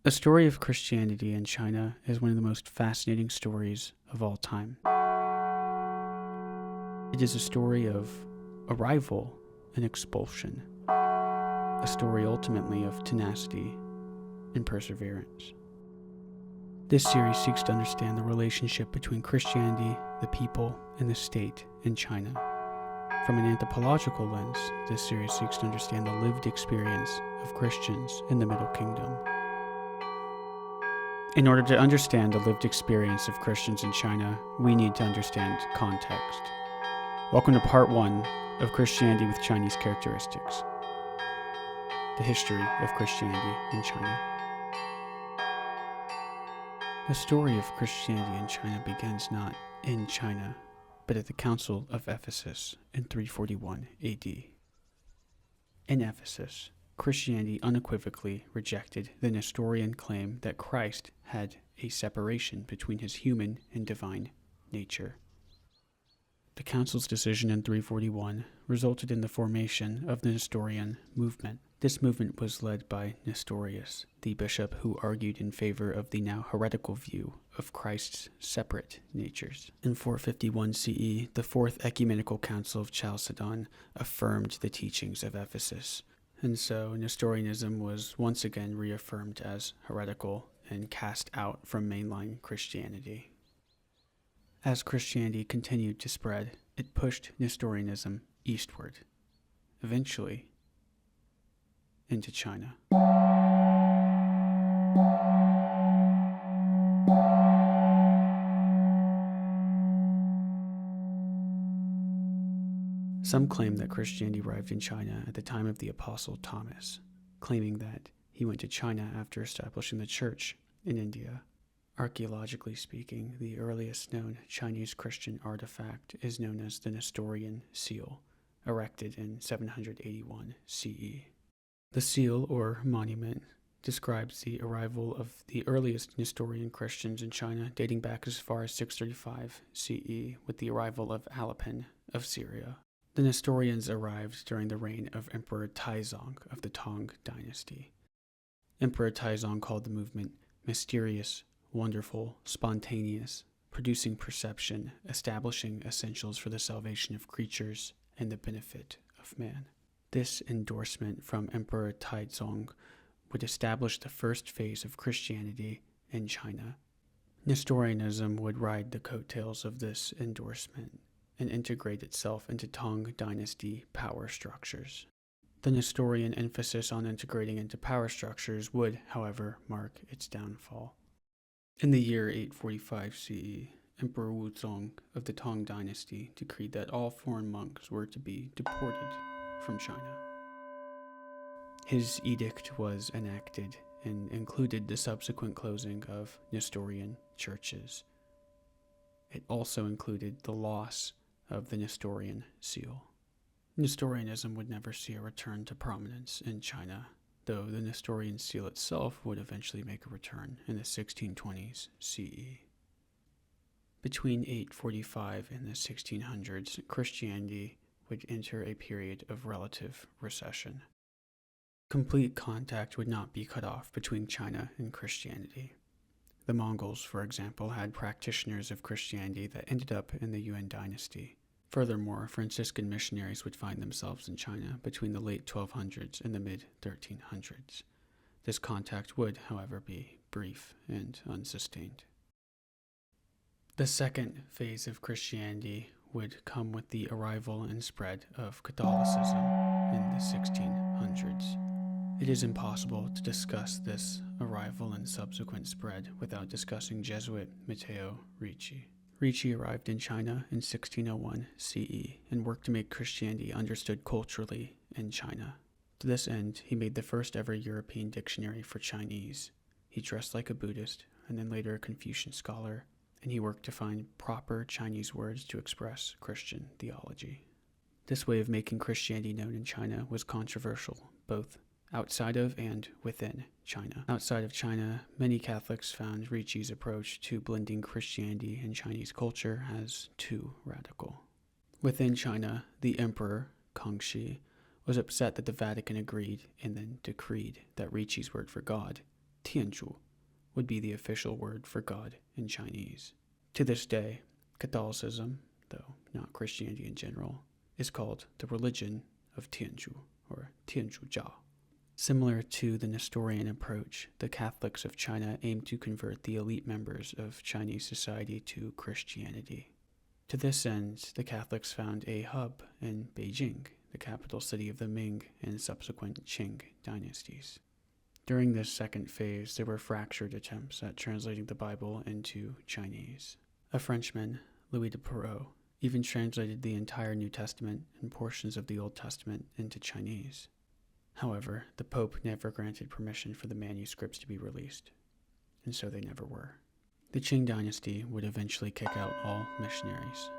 The story of Christianity in China is one of the most fascinating stories of all time. It is a story of arrival and expulsion, a story ultimately of tenacity and perseverance. This series seeks to understand the relationship between Christianity, the people, and the state in China. From an anthropological lens, this series seeks to understand the lived experience of Christians in the Middle Kingdom. In order to understand the lived experience of Christians in China, we need to understand context. Welcome to part 1 of Christianity with Chinese Characteristics, the history of Christianity in China. The story of Christianity in China begins not in China, but at the Council of Ephesus in 341 AD. In Ephesus, Christianity unequivocally rejected the Nestorian claim that Christ had a separation between his human and divine nature. The Council's decision in 341 resulted in the formation of the Nestorian movement. This movement was led by Nestorius, the bishop who argued in favor of the now heretical view of Christ's separate natures. In 451 CE, the Fourth Ecumenical Council of Chalcedon affirmed the teachings of Ephesus, and so Nestorianism was once again reaffirmed as heretical and cast out from mainline Christianity. As Christianity continued to spread, it pushed Nestorianism eastward, eventually into China. Some claim that Christianity arrived in China at the time of the Apostle Thomas, claiming that he went to China after establishing the church in India. Archaeologically speaking, the earliest known Chinese Christian artifact is known as the Nestorian seal, erected in 781 CE. The seal, or monument, describes the arrival of the earliest Nestorian Christians in China, dating back as far as 635 CE, with the arrival of Alapin of Syria. The Nestorians arrived during the reign of Emperor Taizong of the Tang dynasty. Emperor Taizong called the movement mysterious, wonderful, spontaneous, producing perception, establishing essentials for the salvation of creatures and the benefit of man. This endorsement from Emperor Taizong would establish the first phase of Christianity in China. Nestorianism would ride the coattails of this endorsement and integrate itself into Tang dynasty power structures. The Nestorian emphasis on integrating into power structures would, however, mark its downfall. In the year 845 CE, Emperor Wuzong of the Tang dynasty decreed that all foreign monks were to be deported from China. His edict was enacted and included the subsequent closing of Nestorian churches. It also included the loss of the Nestorian seal. Nestorianism would never see a return to prominence in China, though the Nestorian seal itself would eventually make a return in the 1620s CE. Between 845 and the 1600s, Christianity would enter a period of relative recession. Complete contact would not be cut off between China and Christianity. The Mongols, for example, had practitioners of Christianity that ended up in the Yuan dynasty. Furthermore, Franciscan missionaries would find themselves in China between the late 1200s and the mid-1300s. This contact would, however, be brief and unsustained. The second phase of Christianity would come with the arrival and spread of Catholicism in the 1600s. It is impossible to discuss this arrival and subsequent spread without discussing Jesuit Matteo Ricci. Ricci arrived in China in 1601 CE and worked to make Christianity understood culturally in China. To this end, he made the first ever European dictionary for Chinese. He dressed like a Buddhist and then later a Confucian scholar, and he worked to find proper Chinese words to express Christian theology. This way of making Christianity known in China was controversial, both outside of and within China. Outside of China, many Catholics found Ricci's approach to blending Christianity and Chinese culture as too radical. Within China, the emperor, Kangxi, was upset that the Vatican agreed and then decreed that Ricci's word for God Tianzhu would be the official word for God in Chinese. To this day, Catholicism, though not Christianity in general, is called the religion of Tianzhu, or Tianzhujia. Similar to the Nestorian approach, the Catholics of China aimed to convert the elite members of Chinese society to Christianity. To this end, the Catholics found a hub in Beijing, the capital city of the Ming and subsequent Qing dynasties. During this second phase, there were fractured attempts at translating the Bible into Chinese. A Frenchman, Louis de Perrault, even translated the entire New Testament and portions of the Old Testament into Chinese. However, the Pope never granted permission for the manuscripts to be released, and so they never were. The Qing dynasty would eventually kick out all missionaries,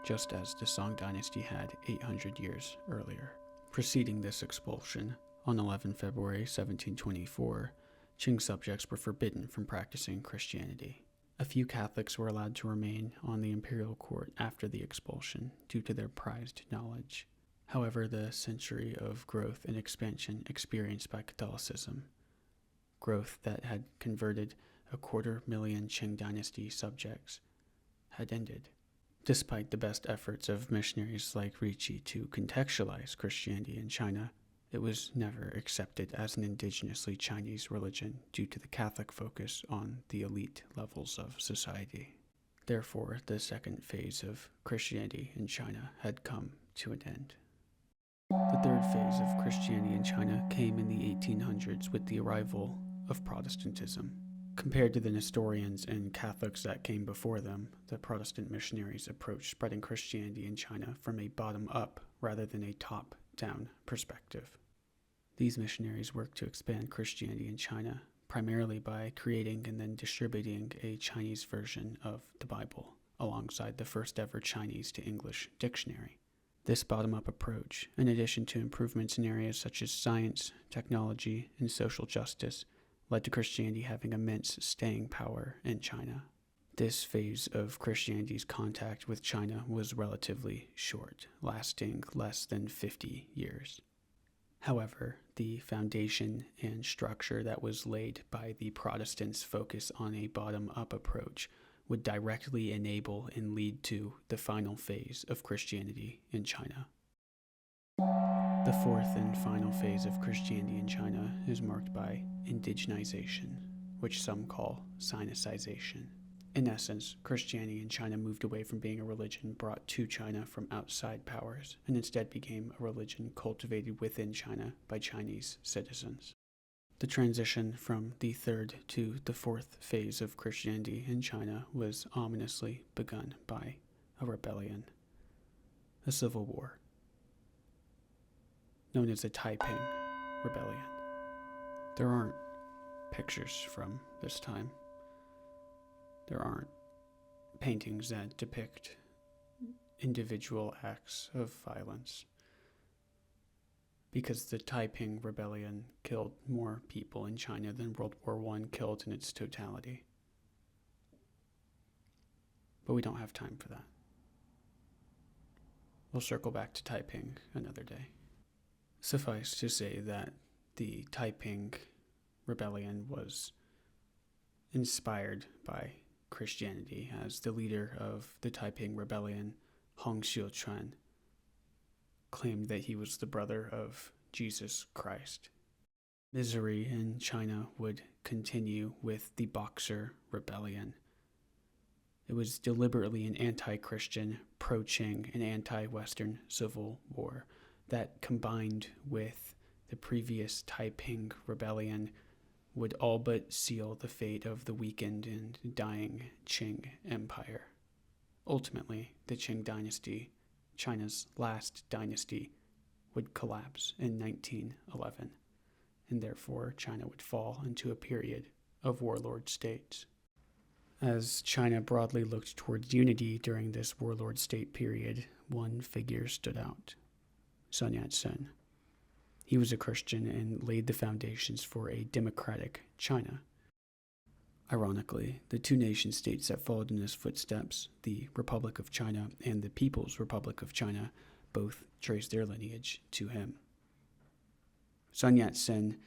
just as the Song dynasty had 800 years earlier. Preceding this expulsion, on 11 February 1724, Qing subjects were forbidden from practicing Christianity. A few Catholics were allowed to remain on the imperial court after the expulsion due to their prized knowledge. However, the century of growth and expansion experienced by Catholicism, growth that had converted 250,000 Qing dynasty subjects, had ended. Despite the best efforts of missionaries like Ricci to contextualize Christianity in China, it was never accepted as an indigenously Chinese religion due to the Catholic focus on the elite levels of society. Therefore, the second phase of Christianity in China had come to an end. The third phase of Christianity in China came in the 1800s with the arrival of Protestantism. Compared to the Nestorians and Catholics that came before them, the Protestant missionaries approached spreading Christianity in China from a bottom-up rather than a top-down perspective. These missionaries worked to expand Christianity in China, primarily by creating and then distributing a Chinese version of the Bible, alongside the first-ever Chinese to English dictionary. This bottom-up approach, in addition to improvements in areas such as science, technology, and social justice, led to Christianity having immense staying power in China. This phase of Christianity's contact with China was relatively short, lasting less than 50 years. However, the foundation and structure that was laid by the Protestants' focus on a bottom-up approach would directly enable and lead to the final phase of Christianity in China. The fourth and final phase of Christianity in China is marked by indigenization, which some call Sinicization. In essence, Christianity in China moved away from being a religion brought to China from outside powers and instead became a religion cultivated within China by Chinese citizens. The transition from the third to the fourth phase of Christianity in China was ominously begun by a rebellion, a civil war, known as the Taiping Rebellion. There aren't pictures from this time. There aren't paintings that depict individual acts of violence, because the Taiping Rebellion killed more people in China than World War I killed in its totality. But we don't have time for that. We'll circle back to Taiping another day. Suffice to say that the Taiping Rebellion was inspired by Christianity, as the leader of the Taiping Rebellion, Hong Xiuquan, claimed that he was the brother of Jesus Christ. Misery in China would continue with the Boxer Rebellion. It was deliberately an anti-Christian, pro-Qing, and anti-Western civil war that, combined with the previous Taiping Rebellion, would all but seal the fate of the weakened and dying Qing Empire. Ultimately, the Qing dynasty, China's last dynasty, would collapse in 1911, and therefore China would fall into a period of warlord states. As China broadly looked towards unity during this warlord state period, one figure stood out: Sun Yat-sen. He was a Christian and laid the foundations for a democratic China. Ironically, the two nation-states that followed in his footsteps, the Republic of China and the People's Republic of China, both trace their lineage to him. Sun Yat-sen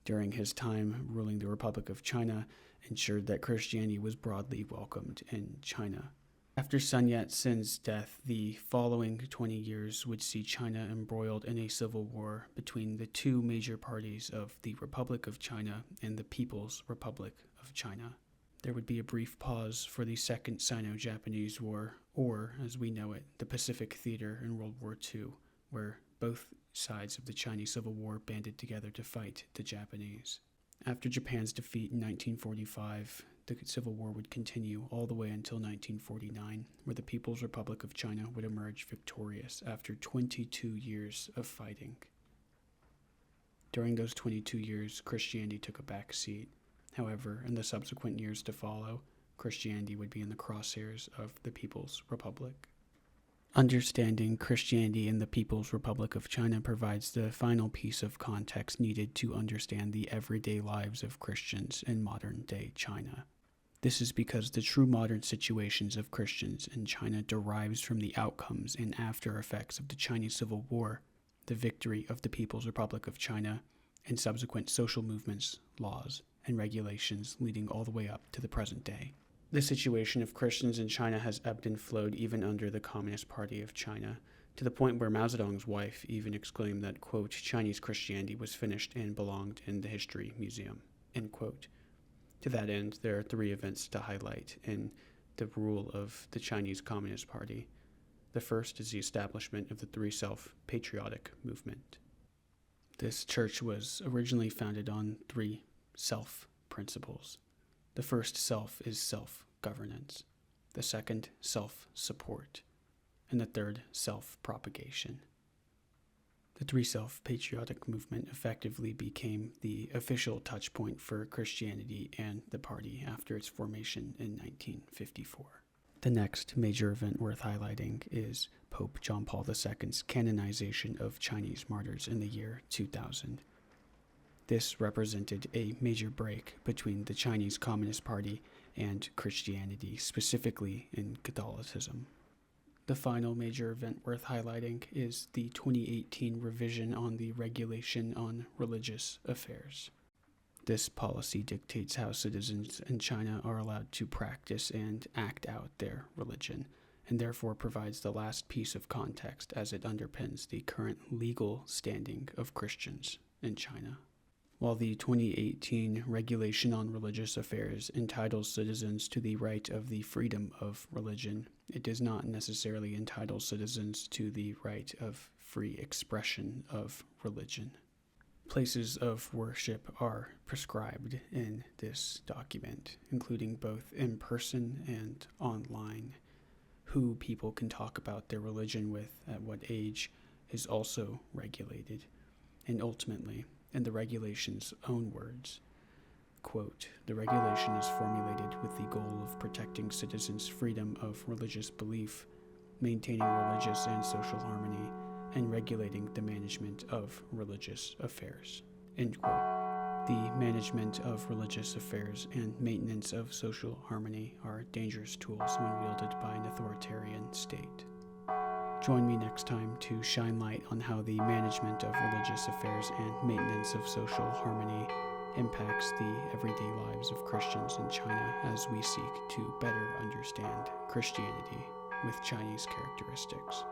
during his time ruling the Republic of China, ensured that Christianity was broadly welcomed in China. After Sun Yat-sen's death, the following 20 years would see China embroiled in a civil war between the two major parties of the Republic of China and the People's Republic of China. There would be a brief pause for the Second Sino-Japanese War, or, as we know it, the Pacific Theater in World War II, where both sides of the Chinese Civil War banded together to fight the Japanese. After Japan's defeat in 1945, the Civil War would continue all the way until 1949, where the People's Republic of China would emerge victorious after 22 years of fighting. During those 22 years, Christianity took a back seat. However, in the subsequent years to follow, Christianity would be in the crosshairs of the People's Republic. Understanding Christianity in the People's Republic of China provides the final piece of context needed to understand the everyday lives of Christians in modern-day China. This is because the true modern situations of Christians in China derives from the outcomes and after effects of the Chinese Civil War, the victory of the People's Republic of China, and subsequent social movements, laws, and regulations leading all the way up to the present day. The situation of Christians in China has ebbed and flowed even under the Communist Party of China, to the point where Mao Zedong's wife even exclaimed that, quote, Chinese Christianity was finished and belonged in the History Museum, end quote. To that end, there are three events to highlight in the rule of the Chinese Communist Party. The first is the establishment of the Three Self-Patriotic Movement. This church was originally founded on three self principles. The first self is self-governance, the second self-support, and the third self-propagation. The Three Self-Patriotic Movement effectively became the official touchpoint for Christianity and the party after its formation in 1954. The next major event worth highlighting is Pope John Paul II's canonization of Chinese martyrs in the year 2000. This represented a major break between the Chinese Communist Party and Christianity, specifically in Catholicism. The final major event worth highlighting is the 2018 revision on the Regulation on Religious Affairs. This policy dictates how citizens in China are allowed to practice and act out their religion, and therefore provides the last piece of context as it underpins the current legal standing of Christians in China. While the 2018 Regulation on Religious Affairs entitles citizens to the right of the freedom of religion, it does not necessarily entitle citizens to the right of free expression of religion. Places of worship are prescribed in this document, including both in person and online. Who people can talk about their religion with at what age is also regulated, and ultimately, in the regulation's own words, quote, the regulation is formulated with the goal of protecting citizens' freedom of religious belief, maintaining religious and social harmony, and regulating the management of religious affairs, end quote. The management of religious affairs and maintenance of social harmony are dangerous tools when wielded by an authoritarian state. Join me next time to shine light on how the management of religious affairs and maintenance of social harmony impacts the everyday lives of Christians in China as we seek to better understand Christianity with Chinese characteristics.